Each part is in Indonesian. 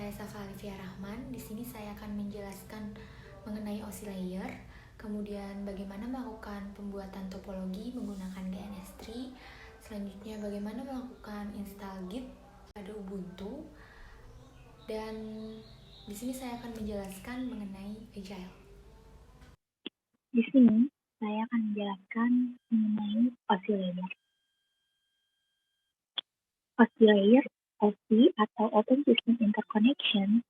saya Safa Alifia Rahman. Di sini saya akan menjelaskan mengenai OSI layer, kemudian bagaimana melakukan pembuatan topologi menggunakan GNS3, selanjutnya bagaimana melakukan install Git pada Ubuntu, dan di sini saya akan menjelaskan mengenai Agile. Di sini, saya akan menjelaskan mengenai OSI layer. OSI layer, OSI atau Open System Interconnection,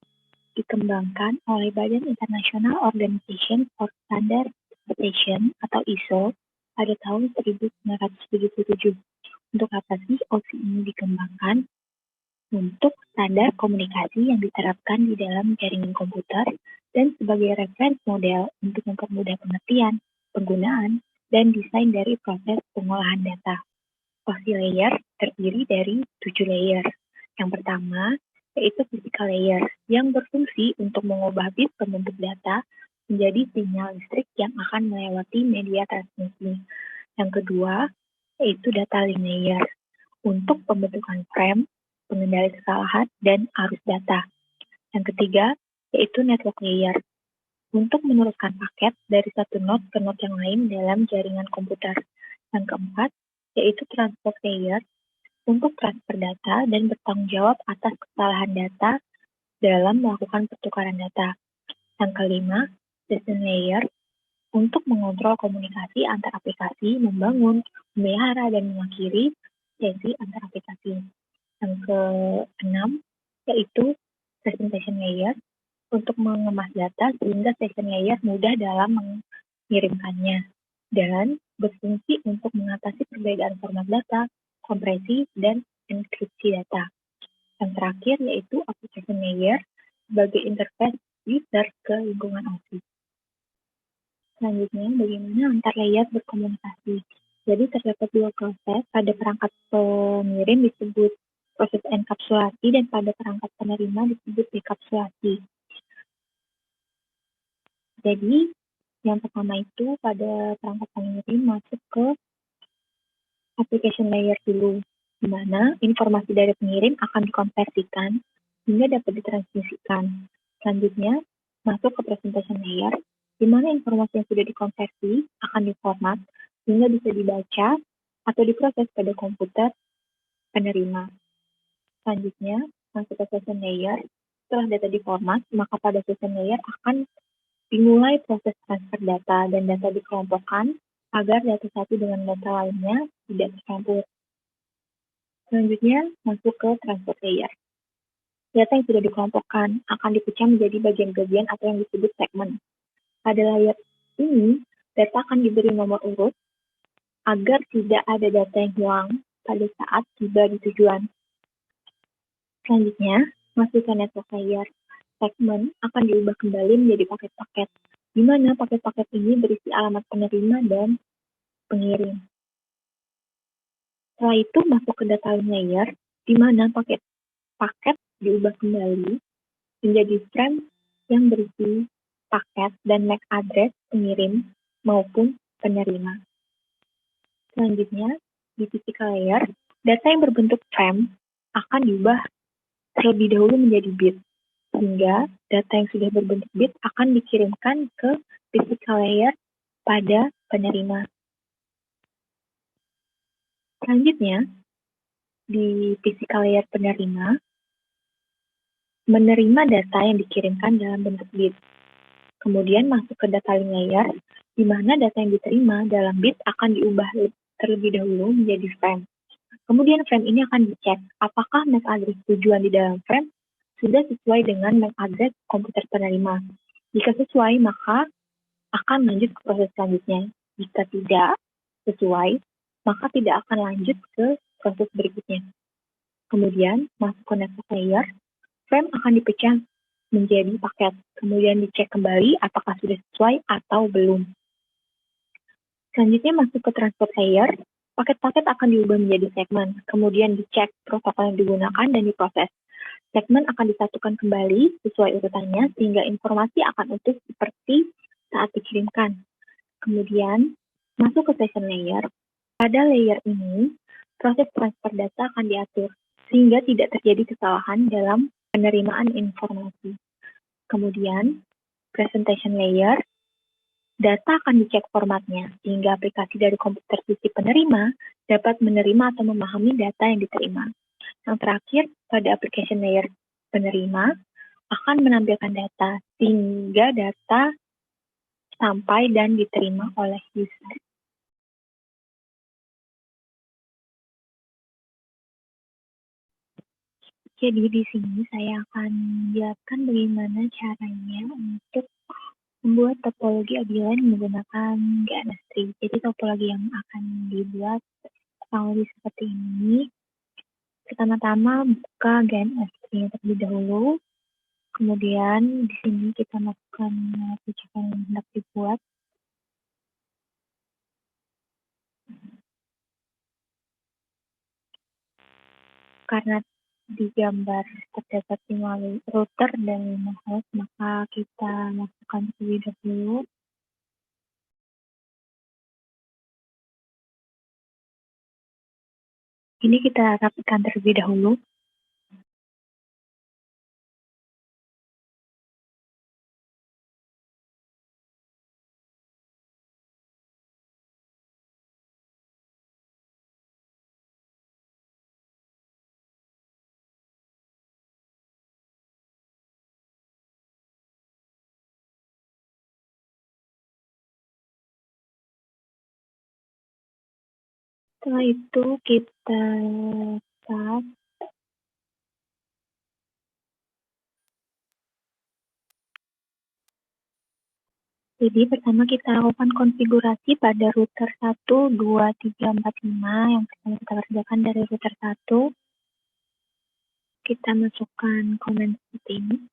dikembangkan oleh Badan International Organization for Standardization atau ISO pada tahun 1977. Untuk apa sih OSI ini dikembangkan? Untuk standar komunikasi yang diterapkan di dalam jaringan komputer dan sebagai reference model untuk mempermudah pengertian, penggunaan, dan desain dari proses pengolahan data. OSI layer terdiri dari 7 layer. Yang pertama, yaitu physical layer, yang berfungsi untuk mengubah bit pembentuk data menjadi sinyal listrik yang akan melewati media transmisi. Yang kedua, yaitu data link layer, untuk pembentukan frame, pengendali kesalahan, dan arus data. Yang ketiga, yaitu network layer, untuk meneruskan paket dari satu node ke node yang lain dalam jaringan komputer. Yang keempat, yaitu transport layer, untuk transfer data dan bertanggung jawab atas kesalahan data dalam melakukan pertukaran data. Yang kelima, session layer, untuk mengontrol komunikasi antar aplikasi, membangun, memelihara, dan mengakhiri sesi antar aplikasi. Yang keenam, yaitu presentation layer, untuk mengemas data sehingga session layer mudah dalam mengirimkannya, dan berfungsi untuk mengatasi perbedaan format data, kompresi, dan enkripsi data. Yang terakhir yaitu application layer sebagai interface user ke lingkungan OSI. Selanjutnya, bagaimana antar layer berkomunikasi. Jadi terdapat dua proses, pada perangkat pengirim disebut proses enkapsulasi dan pada perangkat penerima disebut dekapsulasi. Jadi, yang pertama itu pada perangkat pengirim masuk ke application layer dulu, di mana informasi dari pengirim akan dikonversikan hingga dapat ditransmisikan. Selanjutnya, masuk ke presentation layer, di mana informasi yang sudah dikonversi akan diformat hingga bisa dibaca atau diproses pada komputer penerima. Selanjutnya, masuk ke session layer. Setelah data diformat, maka pada session layer akan dimulai proses transfer data dan data dikelompokkan agar data satu dengan data lainnya tidak tercampur. Selanjutnya, masuk ke transport layer. Data yang sudah dikelompokkan akan dipecah menjadi bagian-bagian atau yang disebut segmen. Pada layer ini, data akan diberi nomor urut agar tidak ada data yang hilang pada saat tiba di tujuan. Selanjutnya, masuk ke network layer. Segmen akan diubah kembali menjadi paket-paket, di mana paket-paket ini berisi alamat penerima dan pengirim. Setelah itu masuk ke data link layer, di mana paket diubah kembali menjadi frame yang berisi paket dan MAC address pengirim maupun penerima. Selanjutnya, di physical layer, data yang berbentuk frame akan diubah terlebih dahulu menjadi bit, sehingga data yang sudah berbentuk bit akan dikirimkan ke physical layer pada penerima. Selanjutnya, di physical layer penerima, menerima data yang dikirimkan dalam bentuk bit. Kemudian masuk ke data link layer, di mana data yang diterima dalam bit akan diubah terlebih dahulu menjadi frame. Kemudian frame ini akan dicek apakah MAC address tujuan di dalam frame sudah sesuai dengan MAC address komputer penerima. Jika sesuai, maka akan lanjut ke proses selanjutnya. Jika tidak sesuai, maka tidak akan lanjut ke proses berikutnya. Kemudian masuk ke network layer, frame akan dipecah menjadi paket. Kemudian dicek kembali apakah sudah sesuai atau belum. Selanjutnya masuk ke transport layer, paket-paket akan diubah menjadi segmen. Kemudian dicek protokol yang digunakan dan diproses. Segmen akan disatukan kembali sesuai urutannya sehingga informasi akan utuh seperti saat dikirimkan. Kemudian masuk ke session layer. Pada layer ini, proses transfer data akan diatur sehingga tidak terjadi kesalahan dalam penerimaan informasi. Kemudian, presentation layer, data akan dicek formatnya, sehingga aplikasi dari komputer sisi penerima dapat menerima atau memahami data yang diterima. Yang terakhir, pada application layer penerima akan menampilkan data, sehingga data sampai dan diterima oleh user. Jadi di sini saya akan menjelaskan bagaimana caranya untuk membuat topologi ABLAN menggunakan GNS3. Jadi topologi yang akan dibuat kurang lebih seperti ini. Pertama-tama buka GNS3 terlebih dahulu. Kemudian di sini kita masukkan rujukan yang hendak dibuat. Karena di gambar terdapat 5 router dan 5 host, maka kita masukkan terlebih dahulu. Ini kita rapikan terlebih dahulu. Setelah itu kita start. Jadi pertama kita lakukan konfigurasi pada router 1, 2, 3, 4, 5 yang pertama kita kerjakan dari router 1. Kita masukkan komen seperti ini.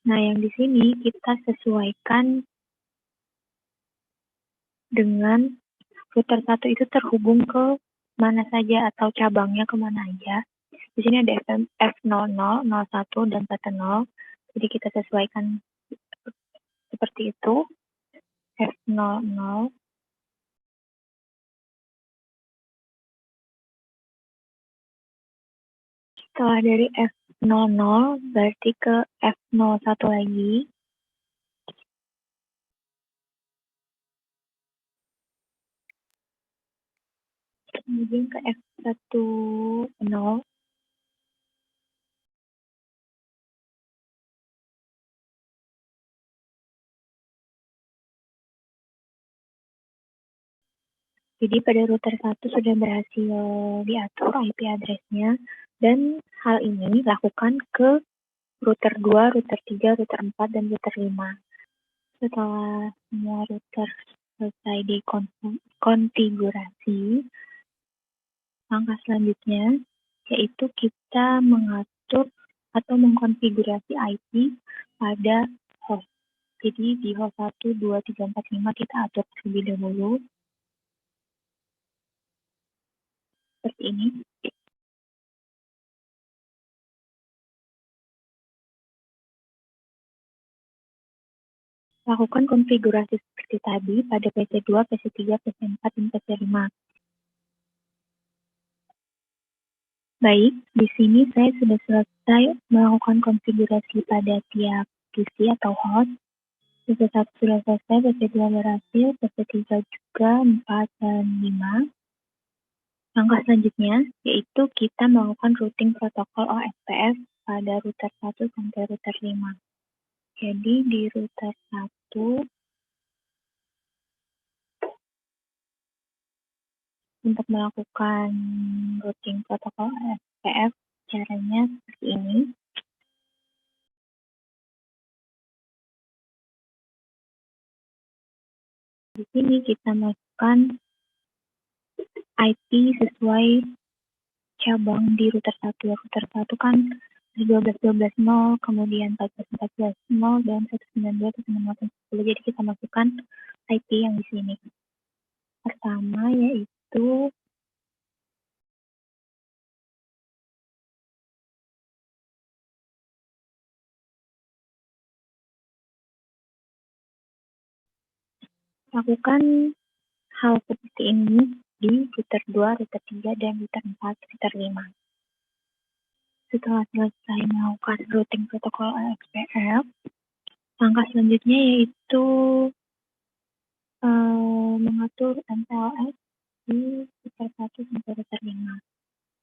Nah, yang di sini kita sesuaikan dengan router 1 itu terhubung ke mana saja atau cabangnya kemana aja. Di sini ada F00, 01, dan 40. Jadi kita sesuaikan seperti itu. F00. Setelah dari F00 berarti ke F01 lagi. Kemudian ke F10. Jadi pada router 1 sudah berhasil diatur IP address-nya, dan hal ini lakukan ke router 2, router 3, router 4, dan router 5. Setelah semua router selesai dikonfigurasi, langkah selanjutnya yaitu kita mengatur atau mengkonfigurasi IP pada host. Jadi di host 1, 2, 3, 4, 5 kita atur terlebih dahulu. Seperti ini. Lakukan konfigurasi seperti tadi pada PC2, PC3, PC4, dan PC5. Baik, di sini saya sudah selesai melakukan konfigurasi pada tiap PC atau host. PC1 sudah selesai, PC2 berhasil, PC3 juga, 4, dan 5. Langkah selanjutnya yaitu kita melakukan routing protokol OSPF pada router 1 sampai router 5. Jadi di router 1 untuk melakukan routing protokol OSPF caranya seperti ini. Di sini kita masukkan IP sesuai cabang di router 1. Router 1 kan 12.12.0, kemudian 14.14.0, dan 192.168.10. Jadi kita masukkan IP yang di sini. Pertama yaitu Lakukan hal seperti ini di router 2, router 3, dan router 4, router 5. Setelah selesai melakukan routing protokol OSPF, langkah selanjutnya yaitu mengatur MPLS di router 1 sampai router 5.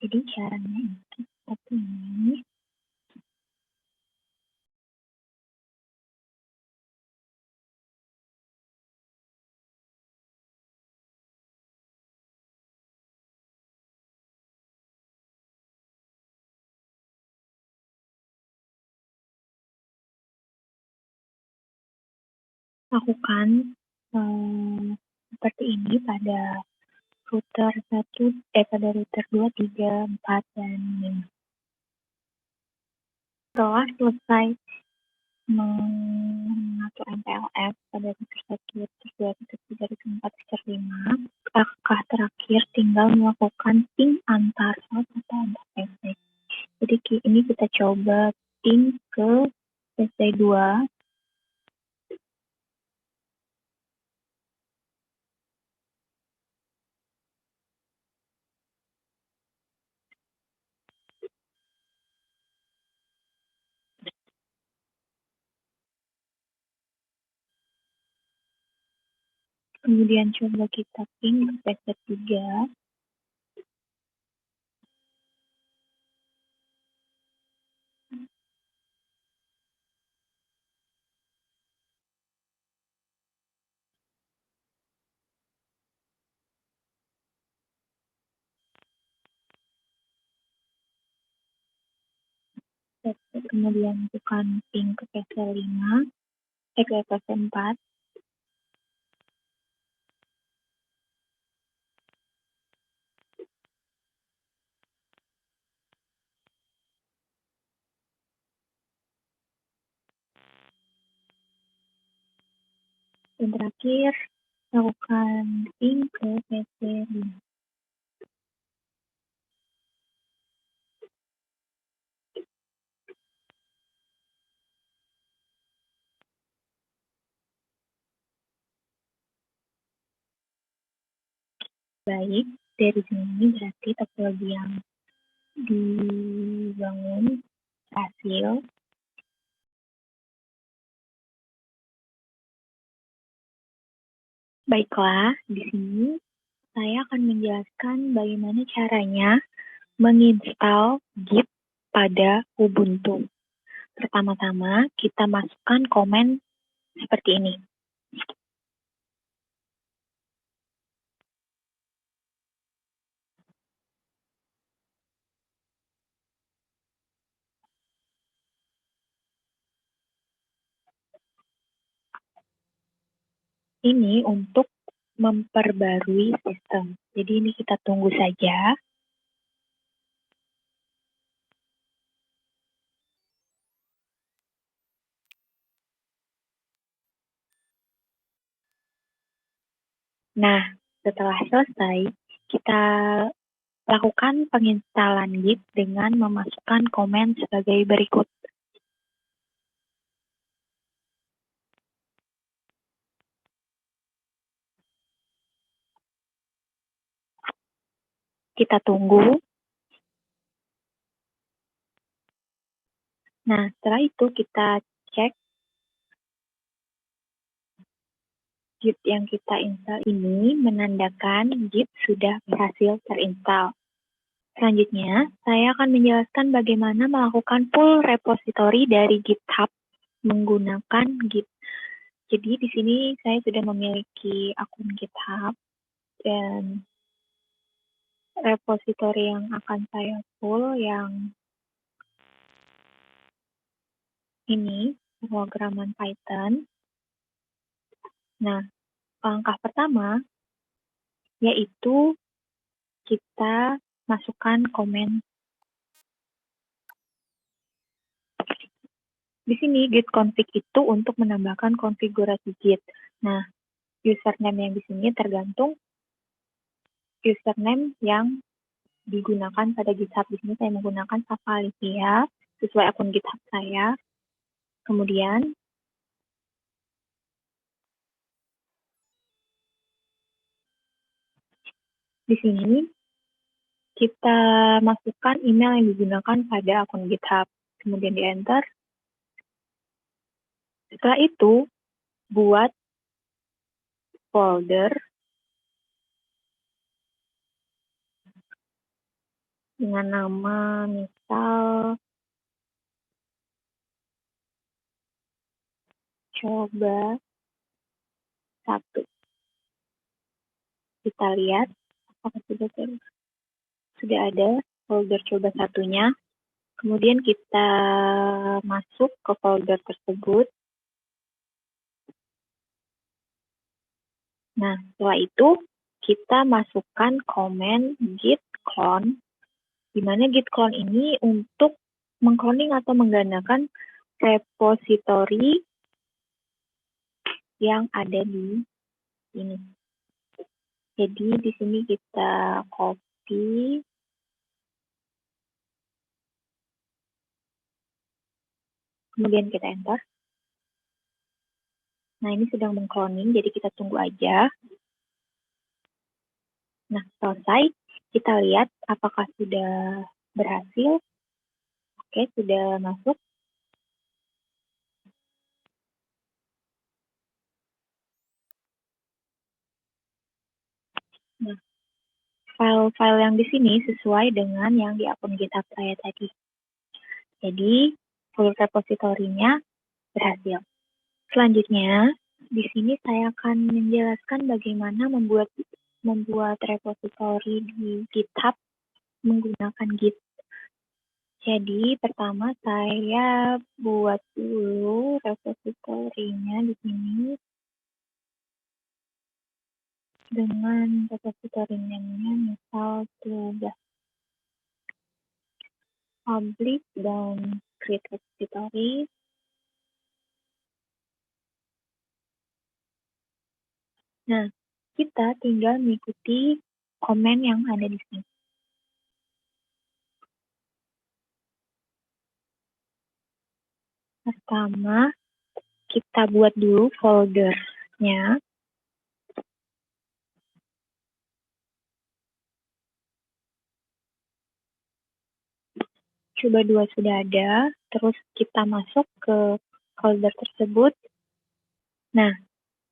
Jadi caranya itu seperti ini. Lakukan seperti ini pada router 2, 3, 4, dan 5. Setelah selesai mengatur MPLS pada router 1, router 2, router 3, router 4, router 5, langkah terakhir tinggal melakukan ping antar host atau antar PC. Jadi ini kita coba ping ke PC 2. Kemudian coba kita ping ke PC 3. Kemudian bukan ping ke PC 5, ke PC 4. Dan terakhir, lakukan ping ke PC 5. Baik, dari sini berarti topologi yang dibangun hasil. Baiklah, di sini saya akan menjelaskan bagaimana caranya menginstal Git pada Ubuntu. Pertama-tama, kita masukkan komen seperti ini. Ini untuk memperbarui sistem. Jadi ini kita tunggu saja. Nah, setelah selesai, kita lakukan penginstalan Git dengan memasukkan komen sebagai berikut. Kita tunggu. Nah, setelah itu kita cek Git yang kita install ini menandakan Git sudah berhasil terinstall. Selanjutnya, saya akan menjelaskan bagaimana melakukan pull repository dari GitHub menggunakan Git. Jadi di sini saya sudah memiliki akun GitHub dan repository yang akan saya pull yang ini, pemrograman Python. Nah, langkah pertama yaitu kita masukkan komen. Di sini git config itu untuk menambahkan konfigurasi Git. Nah, username yang di sini tergantung username yang digunakan pada GitHub. Di sini saya menggunakan Savalitia sesuai akun GitHub saya. Kemudian Di sini kita masukkan email yang digunakan pada akun GitHub, kemudian di enter. Setelah itu, buat folder dengan nama misal coba 1. Kita lihat apakah sudah ada folder coba 1-nya. Kemudian kita masuk ke folder tersebut. Nah, setelah itu kita masukkan komen git clone, di mana git clone ini untuk mengcloning atau menggandakan repositori yang ada di sini. Jadi di sini kita copy, kemudian kita enter. Nah, ini sedang mengcloning, jadi kita tunggu aja. Nah, selesai. Kita lihat apakah sudah berhasil. Oke, sudah masuk. Nah, file-file yang di sini sesuai dengan yang di akun GitHub saya tadi. Jadi, full repositorinya berhasil. Selanjutnya, di sini saya akan menjelaskan bagaimana membuat repositori di GitHub menggunakan Git. Jadi, pertama saya buat dulu repositorinya di sini dengan repository name-nya misal tugas public dan create repository. Nah, kita tinggal mengikuti komen yang ada di sini. Pertama, kita buat dulu foldernya. Coba 2 sudah ada, terus kita masuk ke folder tersebut. Nah,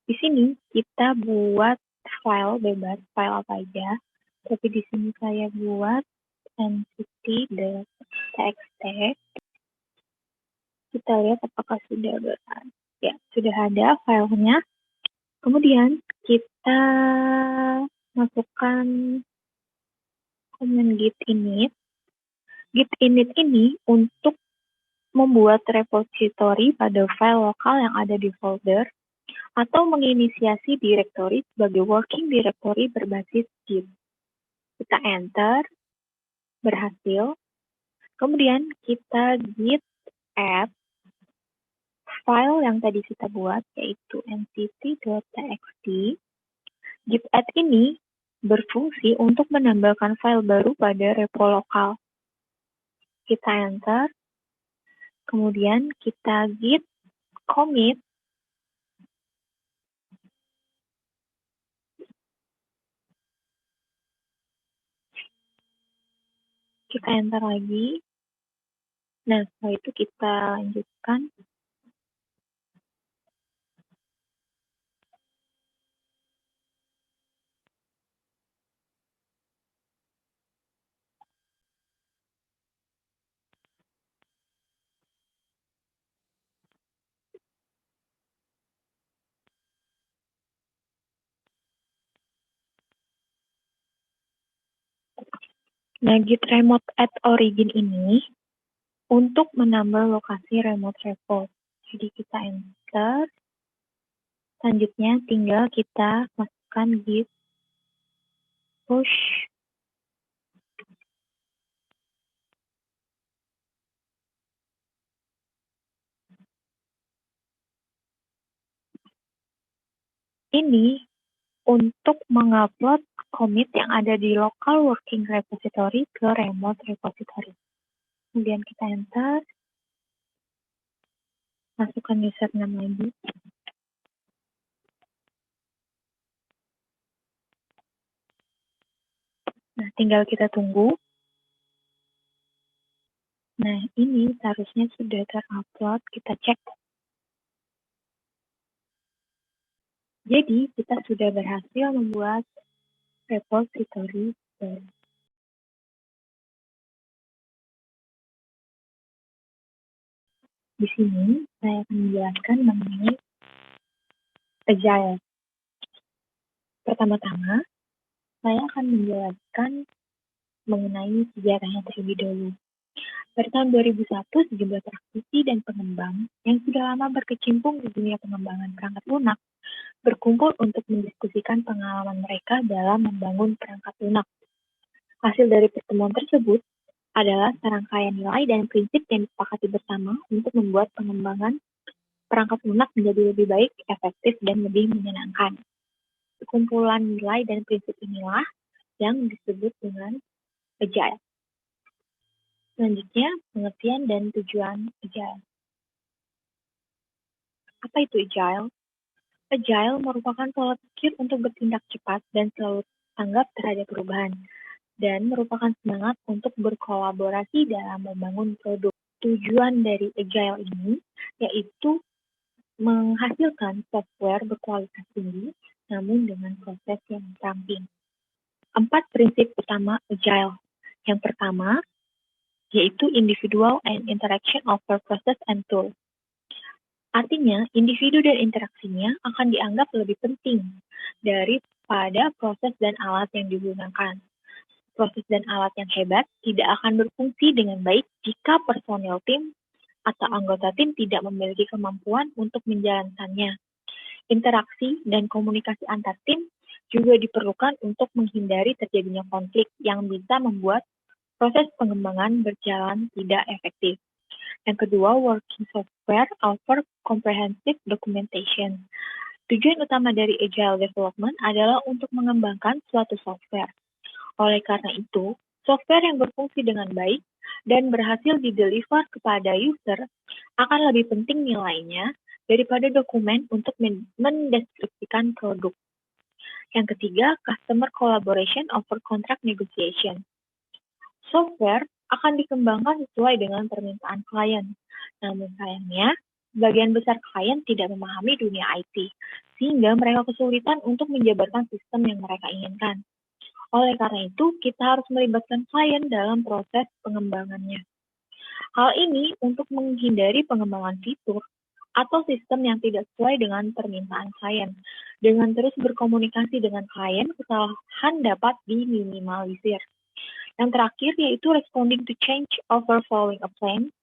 di sini kita buat file bebas, file apa aja. Tapi di sini saya buat entity.txt. Kita lihat apakah sudah berada. Ya, sudah ada filenya. Kemudian kita masukkan command git init. Git init ini untuk membuat repository pada file lokal yang ada di folder atau menginisiasi directory sebagai working directory berbasis Git. Kita enter, berhasil. Kemudian kita git add file yang tadi kita buat, yaitu entity.txt. Git add ini berfungsi untuk menambahkan file baru pada repo lokal. Kita enter, kemudian kita git commit. Kita enter lagi. Nah, setelah itu kita lanjutkan. Nah, git remote at origin ini untuk menambah lokasi remote repo. Jadi kita enter. Selanjutnya tinggal kita masukkan git push. Ini untuk mengupload commit yang ada di local working repository ke remote repository. Kemudian kita enter. Masukkan username lagi. tinggal kita tunggu. Nah, ini seharusnya sudah terupload, kita cek. Jadi, kita sudah berhasil membuat repository baru. Di sini, saya akan menjelaskan mengenai Agile. Pertama-tama, saya akan menjelaskan mengenai sejarahnya terlebih dahulu. Pada tahun 2001, sejumlah praktisi dan pengembang yang sudah lama berkecimpung di dunia pengembangan perangkat lunak berkumpul untuk mendiskusikan pengalaman mereka dalam membangun perangkat lunak. Hasil dari pertemuan tersebut adalah serangkaian nilai dan prinsip yang disepakati bersama untuk membuat pengembangan perangkat lunak menjadi lebih baik, efektif, dan lebih menyenangkan. Kumpulan nilai dan prinsip inilah yang disebut dengan Agile. Selanjutnya, pengertian dan tujuan Agile. Apa itu Agile? Agile merupakan pola pikir untuk bertindak cepat dan selalu tanggap terhadap perubahan, dan merupakan semangat untuk berkolaborasi dalam membangun produk. Tujuan dari Agile ini yaitu menghasilkan software berkualitas tinggi, namun dengan proses yang ramping. 4 prinsip utama Agile. Yang pertama, yaitu individual and interaction over process and tool. Artinya, individu dan interaksinya akan dianggap lebih penting daripada proses dan alat yang digunakan. Proses dan alat yang hebat tidak akan berfungsi dengan baik jika personel tim atau anggota tim tidak memiliki kemampuan untuk menjalankannya. Interaksi dan komunikasi antar tim juga diperlukan untuk menghindari terjadinya konflik yang bisa membuat proses pengembangan berjalan tidak efektif. Yang kedua, working software over comprehensive documentation. Tujuan utama dari Agile Development adalah untuk mengembangkan suatu software. Oleh karena itu, software yang berfungsi dengan baik dan berhasil dideliver kepada user akan lebih penting nilainya daripada dokumen untuk mendeskripsikan produk. Yang ketiga, customer collaboration over contract negotiation. Software akan dikembangkan sesuai dengan permintaan klien. Namun sayangnya, sebagian besar klien tidak memahami dunia IT, sehingga mereka kesulitan untuk menjabarkan sistem yang mereka inginkan. Oleh karena itu, kita harus melibatkan klien dalam proses pengembangannya. Hal ini untuk menghindari pengembangan fitur atau sistem yang tidak sesuai dengan permintaan klien. Dengan terus berkomunikasi dengan klien, kesalahan dapat diminimalisir. Yang terakhir yaitu responding to change over following a plan.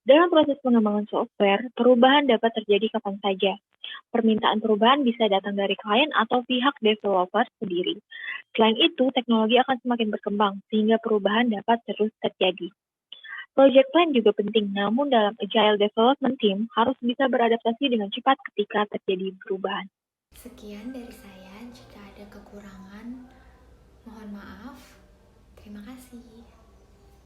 Dalam proses pengembangan software, perubahan dapat terjadi kapan saja. Permintaan perubahan bisa datang dari klien atau pihak developer sendiri. Selain itu, teknologi akan semakin berkembang, sehingga perubahan dapat terus terjadi. Project plan juga penting, namun dalam Agile Development Team harus bisa beradaptasi dengan cepat ketika terjadi perubahan. Sekian dari saya, jika ada kekurangan, mohon maaf. Terima kasih.